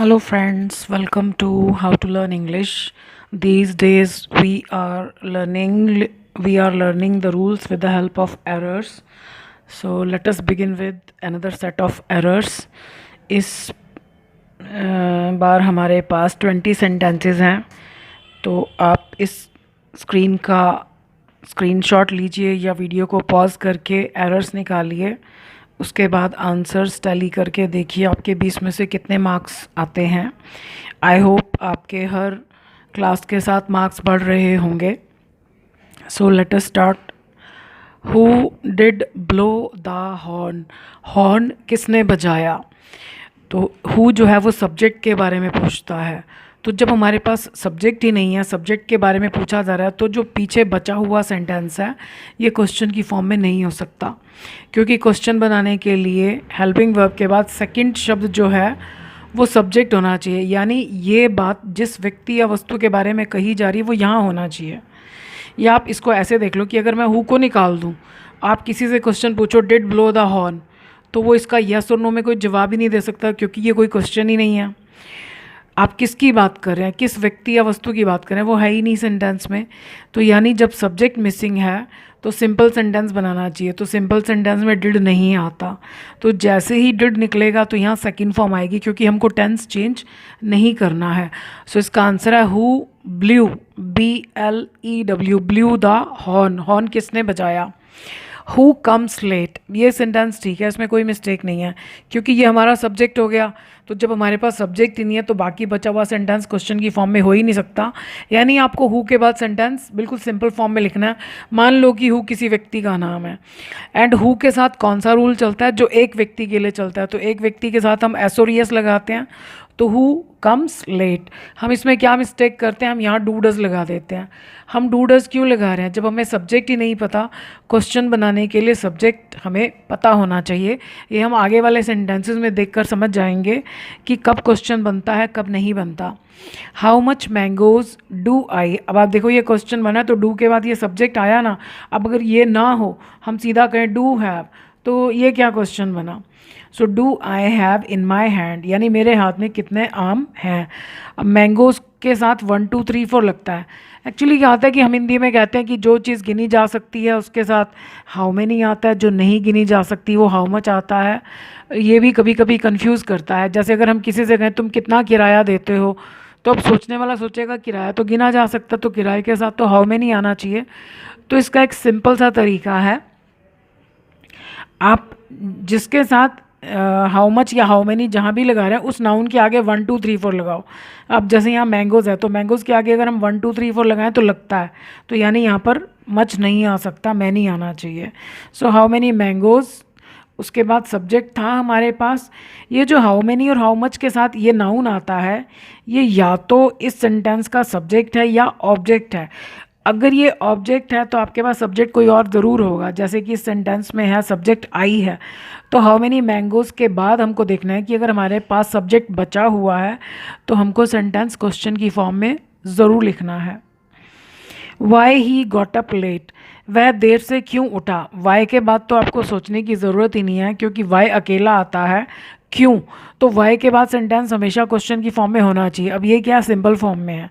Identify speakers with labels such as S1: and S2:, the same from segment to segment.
S1: Hello friends, welcome to How to Learn English. These days we are learning the rules with the help of errors. So let us begin with another set of errors. इस बार हमारे पास 20 sentences हैं, तो आप इस screen का screenshot लीजिए या video को पॉज करके एरर्स निकालिए। उसके बाद आंसर्स टैली करके देखिए आपके 20 में से कितने मार्क्स आते हैं। आई होप आपके हर क्लास के साथ मार्क्स बढ़ रहे होंगे। So let us start. Who did blow the horn? Horn किसने बजाया? तो हु जो है वो सब्जेक्ट के बारे में पूछता है। तो जब हमारे पास सब्जेक्ट ही नहीं है, सब्जेक्ट के बारे में पूछा जा रहा है, तो जो पीछे बचा हुआ सेंटेंस है ये क्वेश्चन की फॉर्म में नहीं हो सकता, क्योंकि क्वेश्चन बनाने के लिए हेल्पिंग वर्ब के बाद सेकंड शब्द जो है वो सब्जेक्ट होना चाहिए। यानी ये बात जिस व्यक्ति या वस्तु के बारे में कही जा रही है वो यहाँ होना चाहिए। या आप इसको ऐसे देख लो कि अगर मैं हु को निकाल दूँ, आप किसी से क्वेश्चन पूछो डिड ब्लो द हॉर्न, तो वो इसका यस और नो में कोई जवाब ही नहीं दे सकता, क्योंकि ये कोई क्वेश्चन ही नहीं है। आप किसकी बात कर रहे हैं, किस व्यक्ति या वस्तु की बात कर रहे हैं, वो है ही नहीं सेंटेंस में। तो यानी जब सब्जेक्ट मिसिंग है तो सिंपल सेंटेंस बनाना चाहिए। तो सिंपल सेंटेंस में डिड नहीं आता, तो जैसे ही डिड निकलेगा तो यहाँ सेकंड फॉर्म आएगी, क्योंकि हमको टेंस चेंज नहीं करना है। सो इसका आंसर है who blue, BLEW, blue the horn. Horn किसने बजाया? हु कम्स लेट, ये सेंटेंस ठीक है, इसमें कोई मिस्टेक नहीं है, क्योंकि ये हमारा सब्जेक्ट हो गया। तो जब हमारे पास सब्जेक्ट ही नहीं है तो बाकी बचा हुआ सेंटेंस क्वेश्चन की फॉर्म में हो ही नहीं सकता। यानी आपको हु के बाद सेंटेंस बिल्कुल सिंपल फॉर्म में लिखना है। मान लो कि हु किसी व्यक्ति का नाम है, एंड हु के साथ कौन सा रूल चलता है? जो एक व्यक्ति के लिए चलता है। तो एक व्यक्ति के साथ हम एस और एस लगाते हैं। तो हु कम्स लेट, हम इसमें क्या मिस्टेक करते हैं? हम यहाँ डू डज लगा देते हैं। हम डू डज क्यों लगा रहे हैं? जब हमें सब्जेक्ट ही नहीं पता, क्वेश्चन बनाने के लिए सब्जेक्ट हमें पता होना चाहिए। ये हम आगे वाले सेंटेंसेस में देखकर समझ जाएंगे कि कब क्वेश्चन बनता है, कब नहीं बनता। How much mangoes do I, अब आप देखो ये क्वेश्चन बना तो डू के बाद ये सब्जेक्ट आया ना। अब अगर ये ना हो, हम सीधा कहें डू हैव, तो ये क्या क्वेश्चन बना? So do I have in my hand, यानी मेरे हाथ में कितने आम हैं। अब मैंगोज के साथ 1 2 3 4 लगता है। एक्चुअली क्या होता है कि हम हिंदी में कहते हैं कि जो चीज़ गिनी जा सकती है उसके साथ हाउ मेनी आता है, जो नहीं गिनी जा सकती वो हाउ मच आता है। ये भी कभी कभी कंफ्यूज करता है। जैसे अगर हम किसी से कहें तुम कितना किराया देते हो, तो अब सोचने वाला सोचेगा किराया तो गिना जा सकता, तो किराए के साथ तो हाउ मेनी आना चाहिए। तो इसका एक सिंपल सा तरीका है, आप जिसके साथ हाउ मच या हाउ मेनी जहाँ भी लगा रहे हैं उस नाउन के आगे 1 2 3 4 लगाओ। अब जैसे यहाँ मैंगोज़ है, तो मैंगोज़ के आगे अगर हम 1 2 3 4 लगाएं तो लगता है, तो यानी यहाँ पर मच नहीं आ सकता, मैनी आना चाहिए। सो हाउ मेनी मैंगोज़, उसके बाद सब्जेक्ट था हमारे पास। ये जो हाउ मेनी और हाउ मच के साथ ये नाउन आता है, ये या तो इस सेंटेंस का सब्जेक्ट है या ऑब्जेक्ट है। अगर ये ऑब्जेक्ट है तो आपके पास सब्जेक्ट कोई और ज़रूर होगा, जैसे कि इस सेंटेंस में है सब्जेक्ट आई है। तो हाउ मेनी मैंगोज़ के बाद हमको देखना है कि अगर हमारे पास सब्जेक्ट बचा हुआ है तो हमको सेंटेंस क्वेश्चन की फॉर्म में ज़रूर लिखना है। Why he got up late, वह देर से क्यों उठा? वाई के बाद तो आपको सोचने की ज़रूरत ही नहीं है, क्योंकि वाई अकेला आता है। क्यों? तो वाई के बाद सेंटेंस हमेशा क्वेश्चन की फॉर्म में होना चाहिए। अब ये क्या सिंपल फॉर्म में है,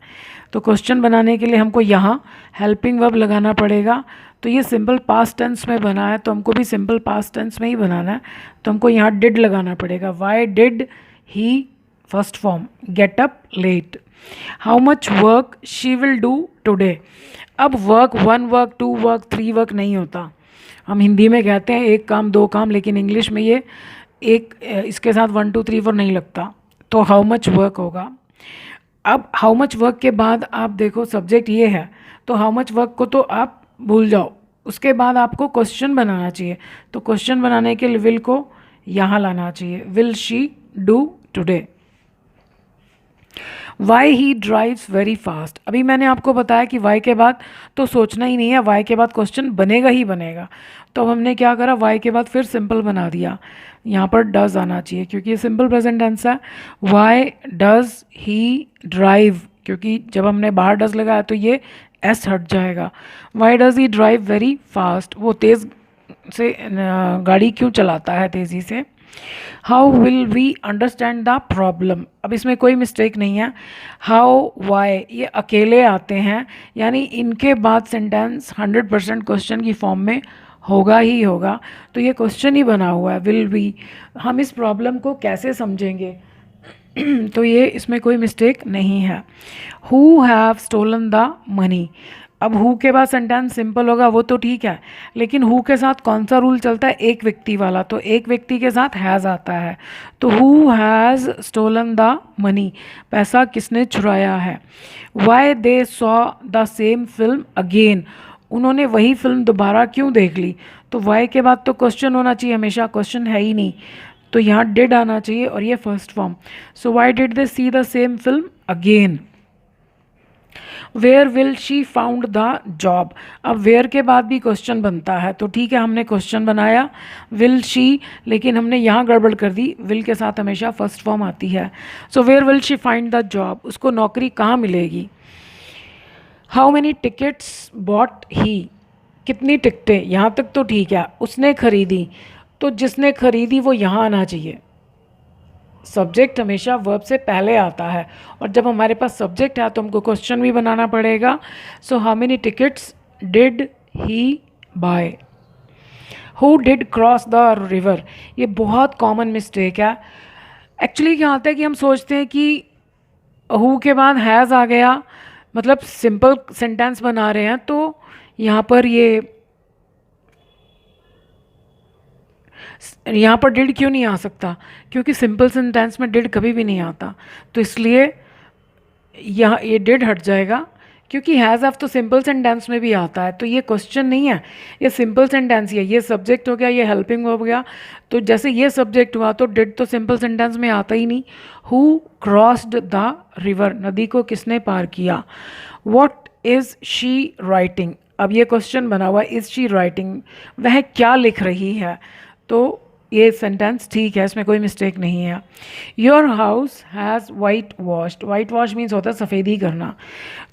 S1: तो क्वेश्चन बनाने के लिए हमको यहाँ हेल्पिंग वर्ब लगाना पड़ेगा। तो ये सिंपल पास्ट टेंस में बना है, तो हमको भी सिंपल पास्ट टेंस में ही बनाना है। तो हमको यहाँ डिड लगाना पड़ेगा। Why did he, first form, get up late. How much work she will do today. अब वर्क 1 वर्क 2 वर्क 3 वर्क नहीं होता। हम हिंदी में कहते हैं एक काम 2 काम, लेकिन इंग्लिश में ये एक इसके साथ 1 2 3 4 नहीं लगता। तो हाउ मच वर्क होगा। अब हाउ मच वर्क के बाद आप देखो सब्जेक्ट ये है, तो हाउ मच वर्क को तो आप भूल जाओ। उसके बाद आपको क्वेश्चन बनाना चाहिए। तो क्वेश्चन बनाने के लिए विल को यहाँ लाना चाहिए। Will she do today. Why he drives very fast, अभी मैंने आपको बताया कि वाई के बाद तो सोचना ही नहीं है, वाई के बाद क्वेश्चन बनेगा ही बनेगा। तो अब हमने क्या करा, वाई के बाद फिर सिंपल बना दिया। यहाँ पर डज आना चाहिए, क्योंकि ये सिंपल प्रेजेंट टेंस है। वाई डज ही ड्राइव, क्योंकि जब हमने बाहर डज लगाया तो ये एस हट जाएगा। Why does he drive very fast, वो तेज़ से गाड़ी क्यों चलाता है, तेज़ी से। How will we understand the problem, अब इसमें कोई मिस्टेक नहीं है। हाउ, वाई ये अकेले आते हैं, यानी इनके बाद सेंटेंस 100% क्वेश्चन की फॉर्म में होगा ही होगा। तो ये क्वेश्चन ही बना हुआ है, विल वी, हम इस प्रॉब्लम को कैसे समझेंगे। तो ये इसमें कोई मिस्टेक नहीं है। Who have stolen the money, अब हु के बाद सेंटेंस सिंपल होगा वो तो ठीक है, लेकिन हु के साथ कौन सा रूल चलता है, एक व्यक्ति वाला, तो एक व्यक्ति के साथ हैज़ आता है। तो who has stolen the money, पैसा किसने चुराया है। Why they saw the same film again, उन्होंने वही फिल्म दोबारा क्यों देख ली। तो वाई के बाद तो क्वेश्चन होना चाहिए, हमेशा क्वेश्चन है ही नहीं, तो यहाँ डिड आना चाहिए और ये first form. So why did they see the same film again. Where will she found the job, अब वेयर के बाद भी क्वेश्चन बनता है, तो ठीक है हमने क्वेश्चन बनाया विल शी, लेकिन हमने यहाँ गड़बड़ कर दी, विल के साथ हमेशा फर्स्ट फॉर्म आती है। So where will she find the job, उसको नौकरी कहाँ मिलेगी। How many tickets bought he, कितनी टिकटें, यहाँ तक तो ठीक है, उसने खरीदी, तो जिसने खरीदी वो यहाँ आना चाहिए। सब्जेक्ट हमेशा वर्ब से पहले आता है, और जब हमारे पास सब्जेक्ट है तो हमको क्वेश्चन भी बनाना पड़ेगा। So how many tickets did he buy. Who did cross the river, ये बहुत कॉमन मिस्टेक है। एक्चुअली क्या होता है कि हम सोचते हैं कि हु के बाद हैज़ आ गया, मतलब सिंपल सेंटेंस बना रहे हैं, तो यहाँ पर डिड क्यों नहीं आ सकता, क्योंकि सिंपल सेंटेंस में डिड कभी भी नहीं आता, तो इसलिए यहाँ ये डिड हट जाएगा, क्योंकि हैज़ ऑफ तो सिंपल सेंटेंस में भी आता है, तो ये क्वेश्चन नहीं है, ये सिंपल सेंटेंस ही है। ये सब्जेक्ट हो गया, ये हेल्पिंग हो गया, तो जैसे ये सब्जेक्ट हुआ तो डिड तो सिंपल सेंटेंस में आता ही नहीं। हु क्रॉस्ड द रिवर, नदी को किसने पार किया। व्हाट इज़ शी राइटिंग, अब ये क्वेश्चन बना हुआ, इज़ शी राइटिंग, वह क्या लिख रही है, तो ये सेंटेंस ठीक है, इसमें कोई मिस्टेक नहीं है। Your house has white washed, white wash means होता है सफ़ेदी करना,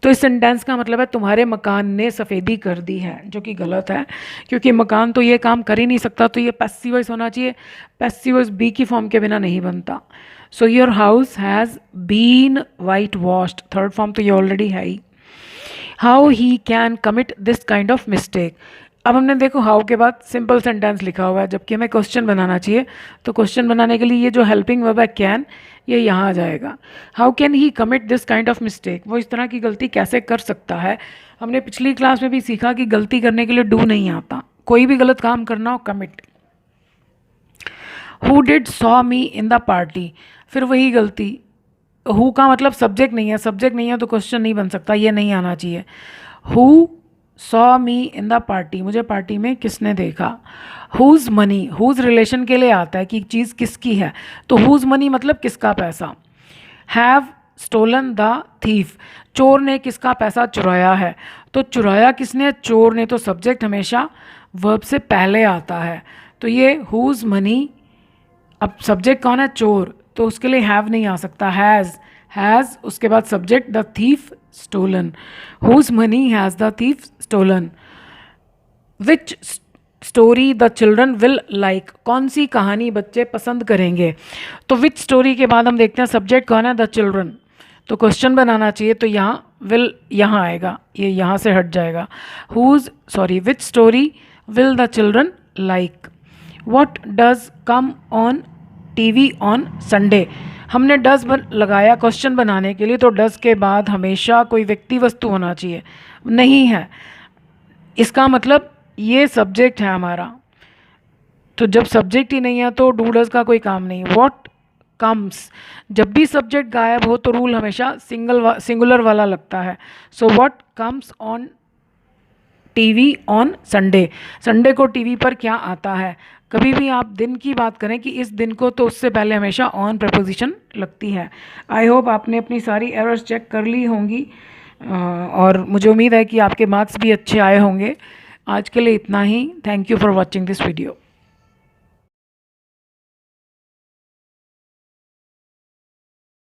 S1: तो इस सेंटेंस का मतलब है तुम्हारे मकान ने सफ़ेदी कर दी है, जो कि गलत है, क्योंकि मकान तो ये काम कर ही नहीं सकता, तो ये पैसिव वॉइस होना चाहिए, पैसिव वॉइस बी की फॉर्म के बिना नहीं बनता। So your house has been whitewashed, third form तो ये ऑलरेडी है ही। How he can commit this kind of mistake, अब हमने देखो हाउ के बाद सिंपल सेंटेंस लिखा हुआ है, जबकि हमें क्वेश्चन बनाना चाहिए, तो क्वेश्चन बनाने के लिए ये जो हेल्पिंग वर्ब है कैन, ये यहाँ आ जाएगा। How can he commit this kind of mistake, वो इस तरह की गलती कैसे कर सकता है। हमने पिछली क्लास में भी सीखा कि गलती करने के लिए डू नहीं आता, कोई भी गलत काम करना हो commit. Who did saw me in the party, फिर वही गलती, हु का मतलब सब्जेक्ट नहीं है, सब्जेक्ट नहीं है तो क्वेश्चन नहीं बन सकता, ये नहीं आना चाहिए। Who saw me in the party, मुझे पार्टी में किसने देखा। हुज मनी, हुज रिलेशन के लिए आता है कि चीज़ किसकी है, तो हुज मनी मतलब किसका पैसा। हैव स्टोलन द थीफ, चोर ने किसका पैसा चुराया है, तो चुराया किसने, चोर ने, तो सब्जेक्ट हमेशा वर्ब से पहले आता है, तो ये हुज मनी, अब सब्जेक्ट कौन है, चोर, तो उसके लिए हैव नहीं आ सकता, हैज़ उसके बाद subject, the thief stolen, whose money has the thief stolen. Which story the children will like, कौन सी कहानी बच्चे पसंद करेंगे, तो विच स्टोरी के बाद हम देखते हैं सब्जेक्ट कौन है, द चिल्ड्रन, तो क्वेश्चन बनाना चाहिए, तो यहाँ विल यहाँ आएगा, ये यहाँ से हट जाएगा। Which story will the children like. What does come on TV on Sunday, हमने डज लगाया क्वेश्चन बनाने के लिए, तो डज के बाद हमेशा कोई व्यक्ति वस्तु होना चाहिए, नहीं है, इसका मतलब ये सब्जेक्ट है हमारा, तो जब सब्जेक्ट ही नहीं है तो डू डज का कोई काम नहीं। व्हाट कम्स, जब भी सब्जेक्ट गायब हो तो रूल हमेशा सिंगुलर वाला लगता है। So what comes on TV on Sunday, Sunday को टीवी पर क्या आता है। कभी भी आप दिन की बात करें कि इस दिन को, तो उससे पहले हमेशा ऑन प्रपोजिशन लगती है। आई होप आपने अपनी सारी एरर्स चेक कर ली होंगी, और मुझे उम्मीद है कि आपके मार्क्स भी अच्छे आए होंगे। आज के लिए इतना ही। Thank you for watching this video.